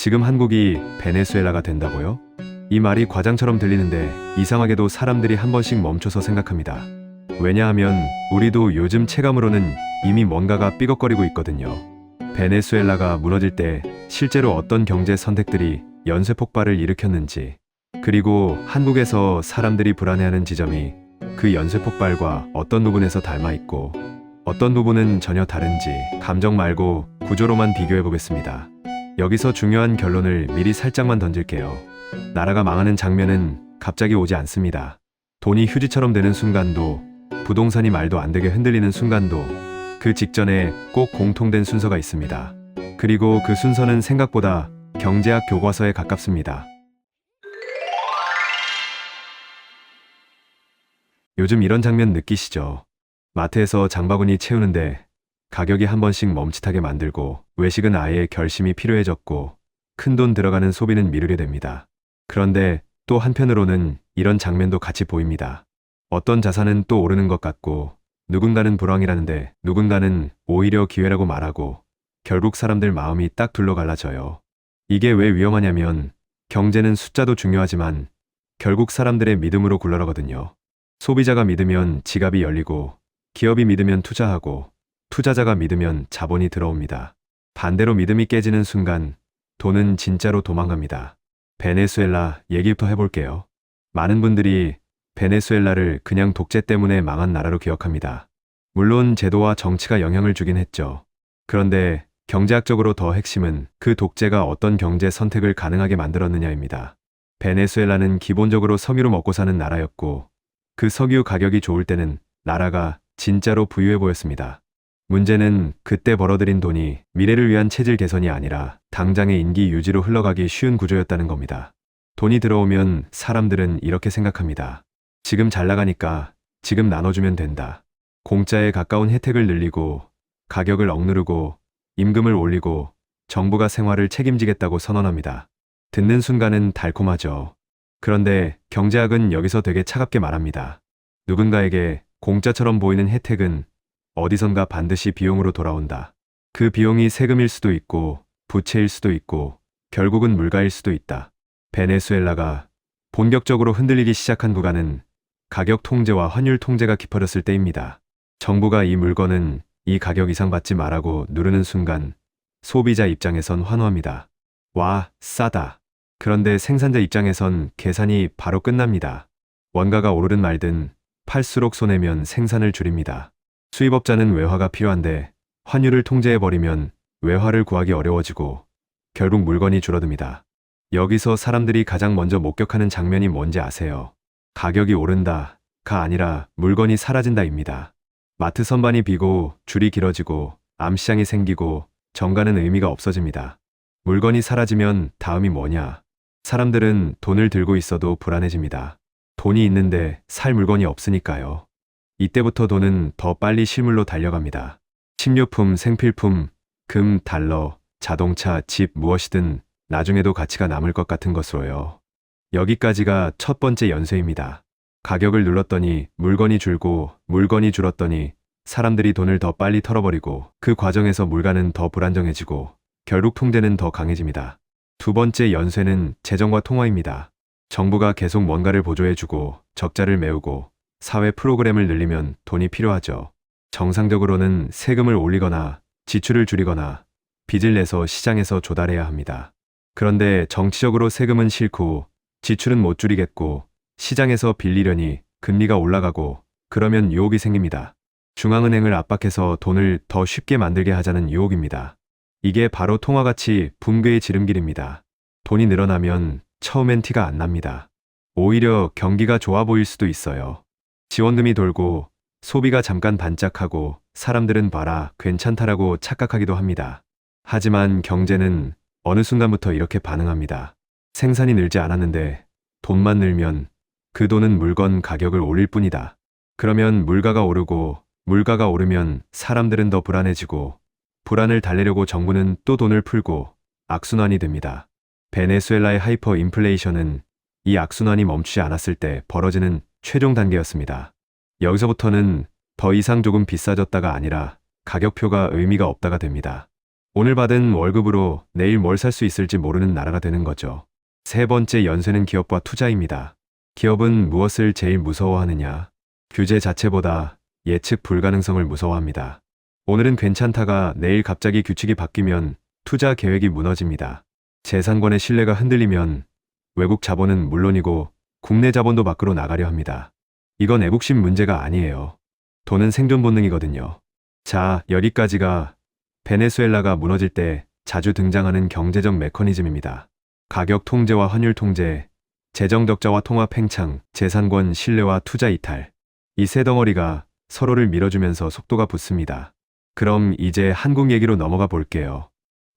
지금 한국이 베네수엘라가 된다고요? 이 말이 과장처럼 들리는데 이상하게도 사람들이 한 번씩 멈춰서 생각합니다. 왜냐하면 우리도 요즘 체감으로는 이미 뭔가가 삐걱거리고 있거든요. 베네수엘라가 무너질 때 실제로 어떤 경제 선택들이 연쇄 폭발을 일으켰는지, 그리고 한국에서 사람들이 불안해하는 지점이 그 연쇄 폭발과 어떤 부분에서 닮아 있고 어떤 부분은 전혀 다른지 감정 말고 구조로만 비교해 보겠습니다. 여기서 중요한 결론을 미리 살짝만 던질게요. 나라가 망하는 장면은 갑자기 오지 않습니다. 돈이 휴지처럼 되는 순간도, 부동산이 말도 안 되게 흔들리는 순간도 그 직전에 꼭 공통된 순서가 있습니다. 그리고 그 순서는 생각보다 경제학 교과서에 가깝습니다. 요즘 이런 장면 느끼시죠? 마트에서 장바구니 채우는데 가격이 한 번씩 멈칫하게 만들고, 외식은 아예 결심이 필요해졌고, 큰돈 들어가는 소비는 미루게 됩니다. 그런데 또 한편으로는 이런 장면도 같이 보입니다. 어떤 자산은 또 오르는 것 같고, 누군가는 불황이라는데 누군가는 오히려 기회라고 말하고, 결국 사람들 마음이 딱 둘러 갈라져요. 이게 왜 위험하냐면, 경제는 숫자도 중요하지만 결국 사람들의 믿음으로 굴러가거든요. 소비자가 믿으면 지갑이 열리고, 기업이 믿으면 투자하고, 투자자가 믿으면 자본이 들어옵니다. 반대로 믿음이 깨지는 순간 돈은 진짜로 도망갑니다. 베네수엘라 얘기부터 해볼게요. 많은 분들이 베네수엘라를 그냥 독재 때문에 망한 나라로 기억합니다. 물론 제도와 정치가 영향을 주긴 했죠. 그런데 경제학적으로 더 핵심은 그 독재가 어떤 경제 선택을 가능하게 만들었느냐입니다. 베네수엘라는 기본적으로 석유로 먹고 사는 나라였고, 그 석유 가격이 좋을 때는 나라가 진짜로 부유해 보였습니다. 문제는 그때 벌어들인 돈이 미래를 위한 체질 개선이 아니라 당장의 인기 유지로 흘러가기 쉬운 구조였다는 겁니다. 돈이 들어오면 사람들은 이렇게 생각합니다. 지금 잘 나가니까 지금 나눠주면 된다. 공짜에 가까운 혜택을 늘리고, 가격을 억누르고, 임금을 올리고, 정부가 생활을 책임지겠다고 선언합니다. 듣는 순간은 달콤하죠. 그런데 경제학은 여기서 되게 차갑게 말합니다. 누군가에게 공짜처럼 보이는 혜택은 어디선가 반드시 비용으로 돌아온다. 그 비용이 세금일 수도 있고, 부채일 수도 있고, 결국은 물가일 수도 있다. 베네수엘라가 본격적으로 흔들리기 시작한 구간은 가격 통제와 환율 통제가 깊어졌을 때입니다. 정부가 이 물건은 이 가격 이상 받지 말라고 누르는 순간 소비자 입장에선 환호합니다. 와, 싸다. 그런데 생산자 입장에선 계산이 바로 끝납니다. 원가가 오르든 말든 팔수록 손해면 생산을 줄입니다. 수입업자는 외화가 필요한데 환율을 통제해버리면 외화를 구하기 어려워지고 결국 물건이 줄어듭니다. 여기서 사람들이 가장 먼저 목격하는 장면이 뭔지 아세요? 가격이 오른다가 아니라 물건이 사라진다입니다. 마트 선반이 비고 줄이 길어지고 암시장이 생기고 정가는 의미가 없어집니다. 물건이 사라지면 다음이 뭐냐? 사람들은 돈을 들고 있어도 불안해집니다. 돈이 있는데 살 물건이 없으니까요. 이때부터 돈은 더 빨리 실물로 달려갑니다. 식료품, 생필품, 금, 달러, 자동차, 집 무엇이든 나중에도 가치가 남을 것 같은 것으로요. 여기까지가 첫 번째 연쇄입니다. 가격을 눌렀더니 물건이 줄고, 물건이 줄었더니 사람들이 돈을 더 빨리 털어버리고, 그 과정에서 물가는 더 불안정해지고 결국 통제는 더 강해집니다. 두 번째 연쇄는 재정과 통화입니다. 정부가 계속 뭔가를 보조해주고 적자를 메우고 사회 프로그램을 늘리면 돈이 필요하죠. 정상적으로는 세금을 올리거나 지출을 줄이거나 빚을 내서 시장에서 조달해야 합니다. 그런데 정치적으로 세금은 싫고 지출은 못 줄이겠고 시장에서 빌리려니 금리가 올라가고 그러면 유혹이 생깁니다. 중앙은행을 압박해서 돈을 더 쉽게 만들게 하자는 유혹입니다. 이게 바로 통화가치 붕괴의 지름길입니다. 돈이 늘어나면 처음엔 티가 안 납니다. 오히려 경기가 좋아 보일 수도 있어요. 지원금이 돌고 소비가 잠깐 반짝하고 사람들은 봐라 괜찮다라고 착각하기도 합니다. 하지만 경제는 어느 순간부터 이렇게 반응합니다. 생산이 늘지 않았는데 돈만 늘면 그 돈은 물건 가격을 올릴 뿐이다. 그러면 물가가 오르고 물가가 오르면 사람들은 더 불안해지고 불안을 달래려고 정부는 또 돈을 풀고 악순환이 됩니다. 베네수엘라의 하이퍼 인플레이션은 이 악순환이 멈추지 않았을 때 벌어지는 최종 단계였습니다. 여기서부터는 더 이상 조금 비싸졌다가 아니라 가격표가 의미가 없다가 됩니다. 오늘 받은 월급으로 내일 뭘 살 수 있을지 모르는 나라가 되는 거죠. 세 번째 연쇄는 기업과 투자입니다. 기업은 무엇을 제일 무서워하느냐? 규제 자체보다 예측 불가능성을 무서워합니다. 오늘은 괜찮다가 내일 갑자기 규칙이 바뀌면 투자 계획이 무너집니다. 재산권의 신뢰가 흔들리면 외국 자본은 물론이고 국내 자본도 밖으로 나가려 합니다. 이건 애국심 문제가 아니에요. 돈은 생존 본능이거든요. 자, 여기까지가 베네수엘라가 무너질 때 자주 등장하는 경제적 메커니즘입니다. 가격 통제와 환율 통제, 재정 적자와 통화 팽창, 재산권 신뢰와 투자 이탈. 이 세 덩어리가 서로를 밀어주면서 속도가 붙습니다. 그럼 이제 한국 얘기로 넘어가 볼게요.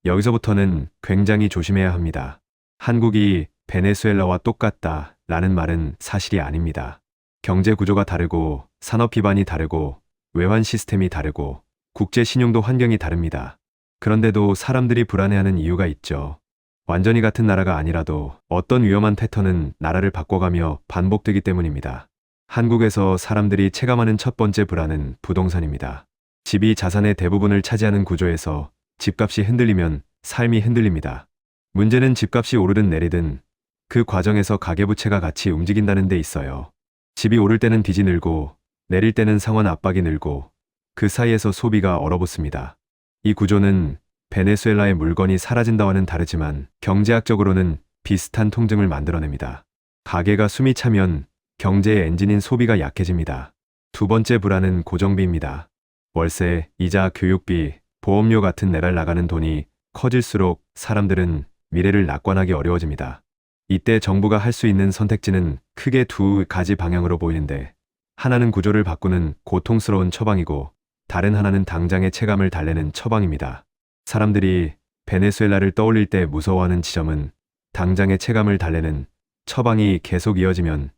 여기서부터는 굉장히 조심해야 합니다. 한국이 베네수엘라와 똑같다 라는 말은 사실이 아닙니다. 경제 구조가 다르고 산업 기반이 다르고 외환 시스템이 다르고 국제 신용도 환경이 다릅니다. 그런데도 사람들이 불안해하는 이유가 있죠. 완전히 같은 나라가 아니라도 어떤 위험한 패턴은 나라를 바꿔가며 반복되기 때문입니다. 한국에서 사람들이 체감하는 첫 번째 불안은 부동산입니다. 집이 자산의 대부분을 차지하는 구조에서 집값이 흔들리면 삶이 흔들립니다. 문제는 집값이 오르든 내리든 그 과정에서 가계부채가 같이 움직인다는 데 있어요. 집이 오를 때는 빚이 늘고 내릴 때는 상환 압박이 늘고 그 사이에서 소비가 얼어붙습니다. 이 구조는 베네수엘라의 물건이 사라진다와는 다르지만 경제학적으로는 비슷한 통증을 만들어냅니다. 가계가 숨이 차면 경제의 엔진인 소비가 약해집니다. 두 번째 불안은 고정비입니다. 월세, 이자, 교육비, 보험료 같은 매달 나가는 돈이 커질수록 사람들은 미래를 낙관하기 어려워집니다. 이때 정부가 할 수 있는 선택지는 크게 두 가지 방향으로 보이는데, 하나는 구조를 바꾸는 고통스러운 처방이고 다른 하나는 당장의 체감을 달래는 처방입니다. 사람들이 베네수엘라를 떠올릴 때 무서워하는 지점은 당장의 체감을 달래는 처방이 계속 이어지면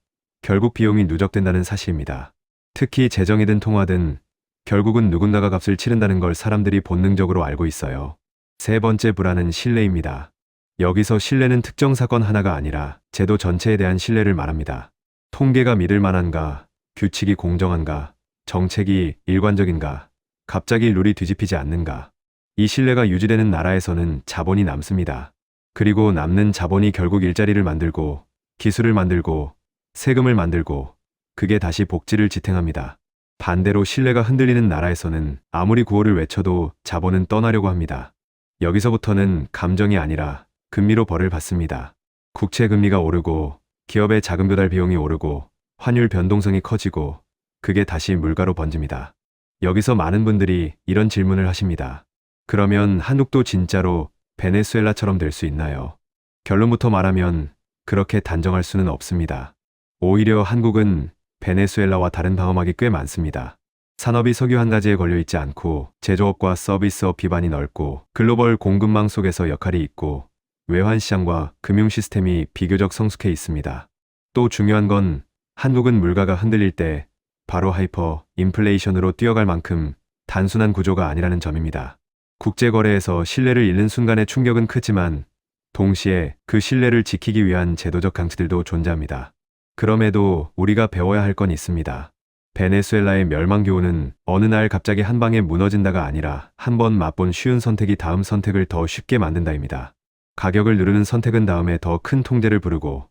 결국 비용이 누적된다는 사실입니다. 특히 재정이든 통화든 결국은 누군가가 값을 치른다는 걸 사람들이 본능적으로 알고 있어요. 세 번째 불안은 신뢰입니다. 여기서 신뢰는 특정 사건 하나가 아니라 제도 전체에 대한 신뢰를 말합니다. 통계가 믿을 만한가, 규칙이 공정한가, 정책이 일관적인가, 갑자기 룰이 뒤집히지 않는가. 이 신뢰가 유지되는 나라에서는 자본이 남습니다. 그리고 남는 자본이 결국 일자리를 만들고 기술을 만들고 세금을 만들고 그게 다시 복지를 지탱합니다. 반대로 신뢰가 흔들리는 나라에서는 아무리 구호를 외쳐도 자본은 떠나려고 합니다. 여기서부터는 감정이 아니라 금리로 벌을 받습니다. 국채 금리가 오르고 기업의 자금 조달 비용이 오르고 환율 변동성이 커지고 그게 다시 물가로 번집니다. 여기서 많은 분들이 이런 질문을 하십니다. 그러면 한국도 진짜로 베네수엘라처럼 될 수 있나요? 결론부터 말하면 그렇게 단정할 수는 없습니다. 오히려 한국은 베네수엘라와 다른 방어막이 꽤 많습니다. 산업이 석유 한 가지에 걸려있지 않고 제조업과 서비스업 기반이 넓고 글로벌 공급망 속에서 역할이 있고 외환시장과 금융시스템이 비교적 성숙해 있습니다. 또 중요한 건 한국은 물가가 흔들릴 때 바로 하이퍼 인플레이션으로 뛰어갈 만큼 단순한 구조가 아니라는 점입니다. 국제거래에서 신뢰를 잃는 순간의 충격은 크지만 동시에 그 신뢰를 지키기 위한 제도적 강치들도 존재합니다. 그럼에도 우리가 배워야 할 건 있습니다. 베네수엘라의 멸망교훈은 어느 날 갑자기 한 방에 무너진다가 아니라 한 번 맛본 쉬운 선택이 다음 선택을 더 쉽게 만든다입니다. 가격을 누르는 선택은 다음에 더 큰 통제를 부르고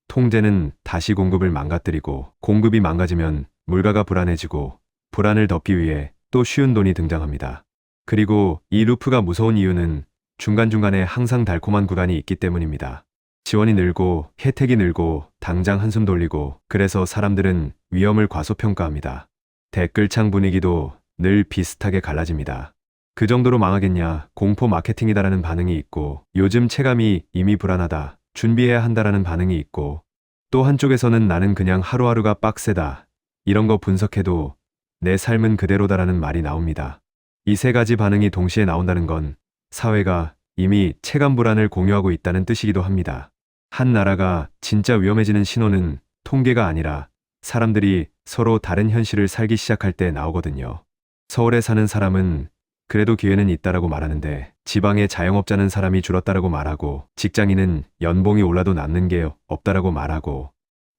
통제는 다시 공급을 망가뜨리고 공급이 망가지면 물가가 불안해지고 불안을 덮기 위해 또 쉬운 돈이 등장합니다. 그리고 이 루프가 무서운 이유는 중간중간에 항상 달콤한 구간이 있기 때문입니다. 지원이 늘고 혜택이 늘고 당장 한숨 돌리고 그래서 사람들은 위험을 과소평가합니다. 댓글창 분위기도 늘 비슷하게 갈라집니다. 그 정도로 망하겠냐, 공포 마케팅이다라는 반응이 있고 요즘 체감이 이미 불안하다, 준비해야 한다라는 반응이 있고 또 한쪽에서는 나는 그냥 하루하루가 빡세다, 이런 거 분석해도 내 삶은 그대로다라는 말이 나옵니다. 이 세 가지 반응이 동시에 나온다는 건 사회가 이미 체감 불안을 공유하고 있다는 뜻이기도 합니다. 한 나라가 진짜 위험해지는 신호는 통계가 아니라 사람들이 서로 다른 현실을 살기 시작할 때 나오거든요. 서울에 사는 사람은 그래도 기회는 있다라고 말하는데 지방에 자영업자는 사람이 줄었다라고 말하고 직장인은 연봉이 올라도 남는 게 없다라고 말하고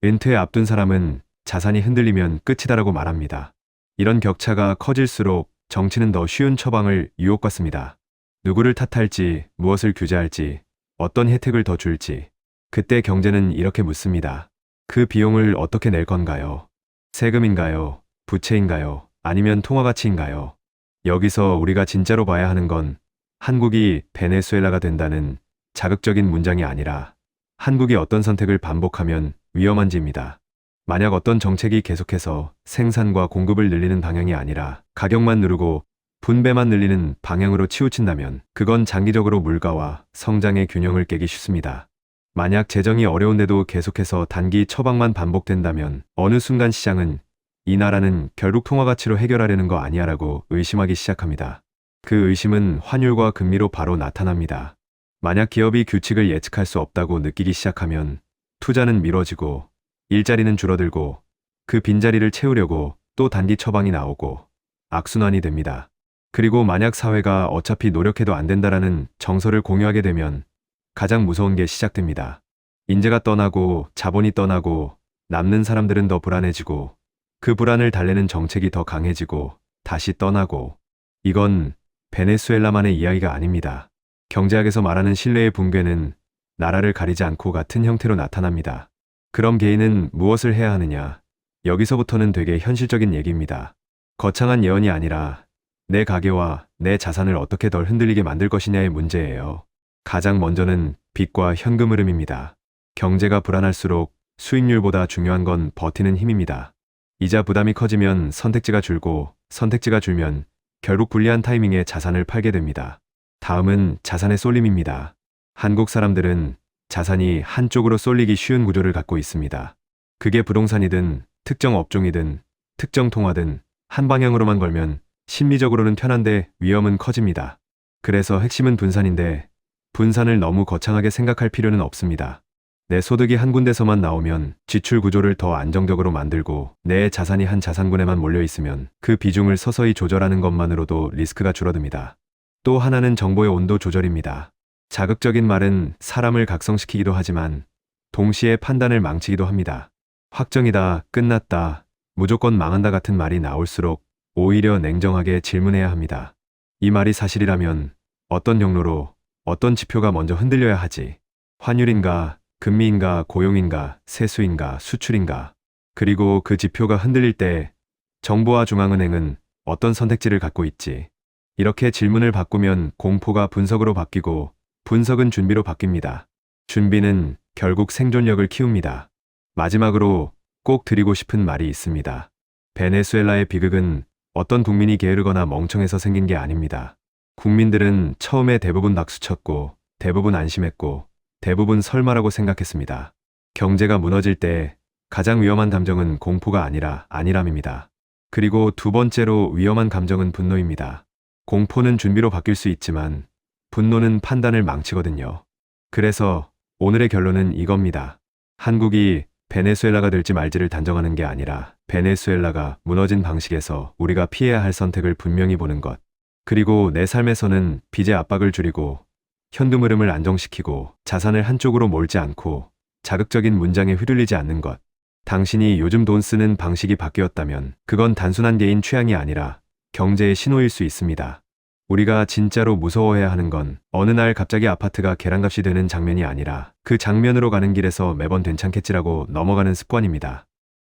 은퇴에 앞둔 사람은 자산이 흔들리면 끝이다라고 말합니다. 이런 격차가 커질수록 정치는 더 쉬운 처방을 유혹받습니다. 누구를 탓할지, 무엇을 규제할지, 어떤 혜택을 더 줄지. 그때 경제는 이렇게 묻습니다. 그 비용을 어떻게 낼 건가요? 세금인가요? 부채인가요? 아니면 통화가치인가요? 여기서 우리가 진짜로 봐야 하는 건 한국이 베네수엘라가 된다는 자극적인 문장이 아니라 한국이 어떤 선택을 반복하면 위험한지입니다. 만약 어떤 정책이 계속해서 생산과 공급을 늘리는 방향이 아니라 가격만 누르고 분배만 늘리는 방향으로 치우친다면 그건 장기적으로 물가와 성장의 균형을 깨기 쉽습니다. 만약 재정이 어려운데도 계속해서 단기 처방만 반복된다면 어느 순간 시장은 이 나라는 결국 통화가치로 해결하려는 거 아니야라고 의심하기 시작합니다. 그 의심은 환율과 금리로 바로 나타납니다. 만약 기업이 규칙을 예측할 수 없다고 느끼기 시작하면 투자는 미뤄지고 일자리는 줄어들고 그 빈자리를 채우려고 또 단기 처방이 나오고 악순환이 됩니다. 그리고 만약 사회가 어차피 노력해도 안 된다라는 정서를 공유하게 되면 가장 무서운 게 시작됩니다. 인재가 떠나고 자본이 떠나고 남는 사람들은 더 불안해지고 그 불안을 달래는 정책이 더 강해지고 다시 떠나고. 이건 베네수엘라만의 이야기가 아닙니다. 경제학에서 말하는 신뢰의 붕괴는 나라를 가리지 않고 같은 형태로 나타납니다. 그럼 개인은 무엇을 해야 하느냐? 여기서부터는 되게 현실적인 얘기입니다. 거창한 예언이 아니라 내 가계와 내 자산을 어떻게 덜 흔들리게 만들 것이냐의 문제예요. 가장 먼저는 빚과 현금 흐름입니다. 경제가 불안할수록 수익률보다 중요한 건 버티는 힘입니다. 이자 부담이 커지면 선택지가 줄고 선택지가 줄면 결국 불리한 타이밍에 자산을 팔게 됩니다. 다음은 자산의 쏠림입니다. 한국 사람들은 자산이 한쪽으로 쏠리기 쉬운 구조를 갖고 있습니다. 그게 부동산이든 특정 업종이든 특정 통화든 한 방향으로만 걸면 심리적으로는 편한데 위험은 커집니다. 그래서 핵심은 분산인데 분산을 너무 거창하게 생각할 필요는 없습니다. 내 소득이 한 군데서만 나오면 지출 구조를 더 안정적으로 만들고 내 자산이 한 자산군에만 몰려 있으면 그 비중을 서서히 조절하는 것만으로도 리스크가 줄어듭니다. 또 하나는 정보의 온도 조절입니다. 자극적인 말은 사람을 각성시키기도 하지만 동시에 판단을 망치기도 합니다. 확정이다, 끝났다, 무조건 망한다 같은 말이 나올수록 오히려 냉정하게 질문해야 합니다. 이 말이 사실이라면 어떤 경로로, 어떤 지표가 먼저 흔들려야 하지? 환율인가, 금리인가, 고용인가, 세수인가, 수출인가? 그리고 그 지표가 흔들릴 때 정부와 중앙은행은 어떤 선택지를 갖고 있지? 이렇게 질문을 바꾸면 공포가 분석으로 바뀌고 분석은 준비로 바뀝니다. 준비는 결국 생존력을 키웁니다. 마지막으로 꼭 드리고 싶은 말이 있습니다. 베네수엘라의 비극은 어떤 국민이 게으르거나 멍청해서 생긴 게 아닙니다. 국민들은 처음에 대부분 박수쳤고 대부분 안심했고 대부분 설마라고 생각했습니다. 경제가 무너질 때 가장 위험한 감정은 공포가 아니라 안일함입니다. 그리고 두 번째로 위험한 감정은 분노입니다. 공포는 준비로 바뀔 수 있지만 분노는 판단을 망치거든요. 그래서 오늘의 결론은 이겁니다. 한국이 베네수엘라가 될지 말지를 단정하는 게 아니라 베네수엘라가 무너진 방식에서 우리가 피해야 할 선택을 분명히 보는 것. 그리고 내 삶에서는 빚의 압박을 줄이고 현금 흐름을 안정시키고 자산을 한쪽으로 몰지 않고 자극적인 문장에 휘둘리지 않는 것. 당신이 요즘 돈 쓰는 방식이 바뀌었다면 그건 단순한 개인 취향이 아니라 경제의 신호일 수 있습니다. 우리가 진짜로 무서워해야 하는 건 어느 날 갑자기 아파트가 계란값이 되는 장면이 아니라 그 장면으로 가는 길에서 매번 괜찮겠지라고 넘어가는 습관입니다.